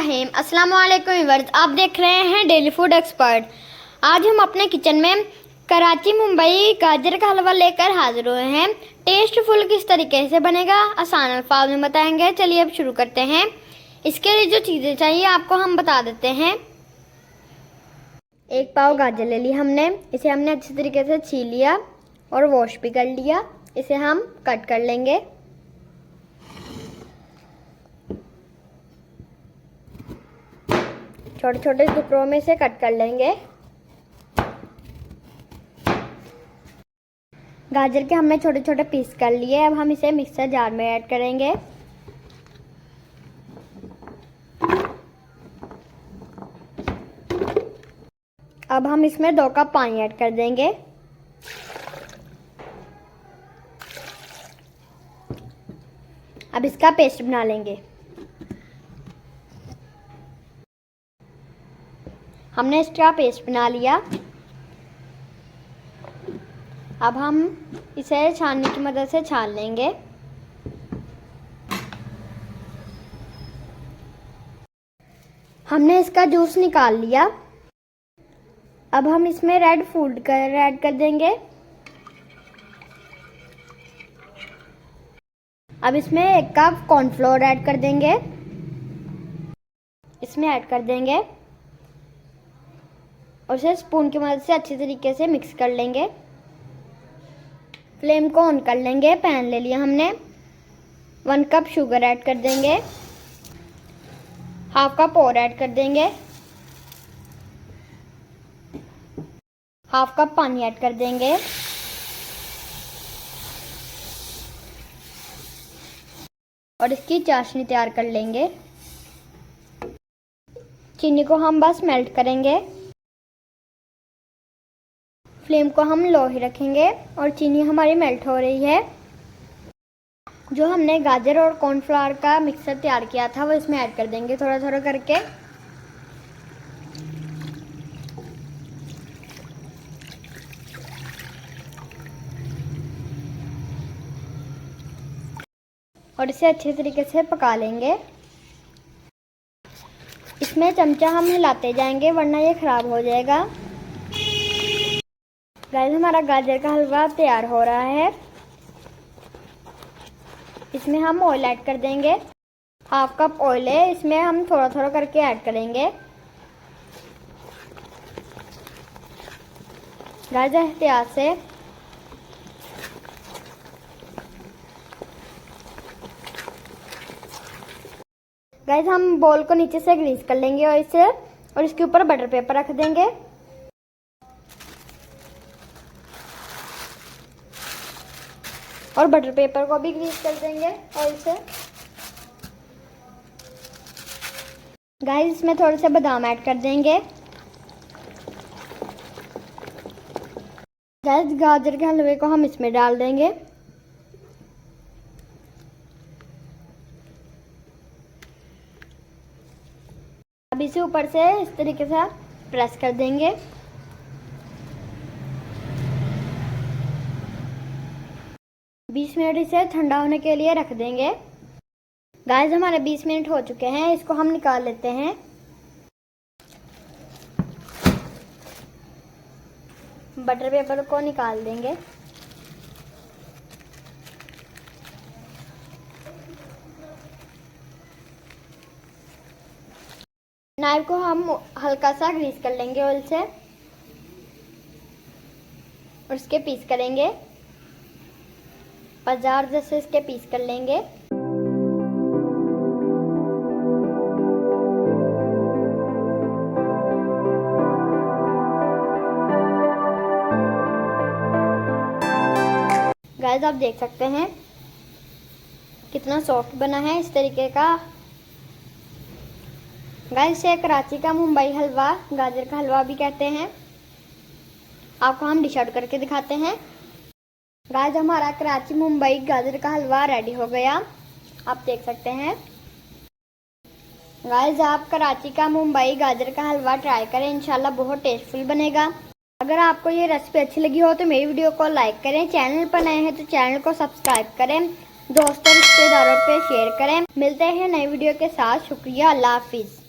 रहीम। अस्सलाम वालेकुम व्यूअर्स, आप देख रहे हैं डेली फूड एक्सपर्ट। आज हम अपने किचन में कराची मुंबई गाजर का हलवा लेकर हाजिर हुए हैं। टेस्टफुल किस तरीके से बनेगा आसान अल्फाज में बताएंगे। चलिए अब शुरू करते हैं। इसके लिए जो चीज़ें चाहिए आपको हम बता देते हैं। एक पाव गाजर ले ली हमने, इसे हमने अच्छी तरीके से छील लिया और वॉश भी कर लिया। इसे हम कट कर लेंगे। छोटे छोटे टुकड़ों में से कट कर लेंगे। गाजर के हमने छोटे छोटे पीस कर लिए। अब हम इसे मिक्सर जार में ऐड करेंगे। अब हम इसमें 2 कप पानी ऐड कर देंगे। अब इसका पेस्ट बना लेंगे। हमने इसका पेस्ट बना लिया। अब हम इसे छाननी की मदद से छान लेंगे। हमने इसका जूस निकाल लिया। अब हम इसमें रेड फूड कलर ऐड कर देंगे। अब इसमें 1 कप कॉर्नफ्लोर ऐड कर देंगे। इसमें ऐड कर देंगे और इसे स्पून की मदद से अच्छी तरीके से मिक्स कर लेंगे। फ्लेम को ऑन कर लेंगे। पैन ले लिया हमने। 1 कप शुगर ऐड कर देंगे। हाफ कप और ऐड कर देंगे। हाफ कप पानी ऐड कर देंगे। और इसकी चाशनी तैयार कर लेंगे। चीनी को हम बस मेल्ट करेंगे। फ्लेम को हम लो ही रखेंगे और चीनी हमारी मेल्ट हो रही है। जो हमने गाजर और कॉर्नफ्लावर का मिक्सर तैयार किया था वो इसमें ऐड कर देंगे थोड़ा थोड़ा करके। और इसे अच्छे तरीके से पका लेंगे। इसमें चमचा हम हिलाते जाएंगे वरना ये खराब हो जाएगा। गाइस, हमारा गाजर का हलवा तैयार हो रहा है। इसमें हम ऑयल ऐड कर देंगे। हाफ कप ऑयल है, इसमें हम थोड़ा थोड़ा करके ऐड करेंगे। गाइस, एहतियात से गाइस हम बॉल को नीचे से ग्रीस कर लेंगे और इसे और इसके ऊपर बटर पेपर रख देंगे। और बटर पेपर को भी ग्रीस कर देंगे ऑयल से। गाइस, इसमें थोड़े से बादाम ऐड कर देंगे। गाइस, गाजर के हलवे को हम इसमें डाल देंगे। अब इसे ऊपर से इस तरीके से प्रेस कर देंगे। बीस मिनट इसे ठंडा होने के लिए रख देंगे। गाइस, हमारे 20 मिनट हो चुके हैं। इसको हम निकाल लेते हैं। बटर पेपर को निकाल देंगे। नाइफ को हम हल्का सा ग्रीस कर लेंगे ऑयल से और इसके पीस करेंगे। बाजार जैसे इसके पीस कर लेंगे। गाइस, आप देख सकते हैं कितना सॉफ्ट बना है इस तरीके का। गाइस, ये कराची का मुंबई हलवा गाजर का हलवा भी कहते हैं। आपको हम डिश आउट करके दिखाते हैं। गाइस, हमारा कराची मुंबई गाजर का हलवा रेडी हो गया। आप देख सकते हैं। गाइस, आप कराची का मुंबई गाजर का हलवा ट्राई करें, इंशाल्लाह बहुत टेस्टफुल बनेगा। अगर आपको ये रेसिपी अच्छी लगी हो तो मेरी वीडियो को लाइक करें। चैनल पर नए हैं तो चैनल को सब्सक्राइब करें। दोस्तों रिश्तेदारों पे शेयर करें। मिलते हैं नई वीडियो के साथ। शुक्रिया। अल्लाह हाफिज।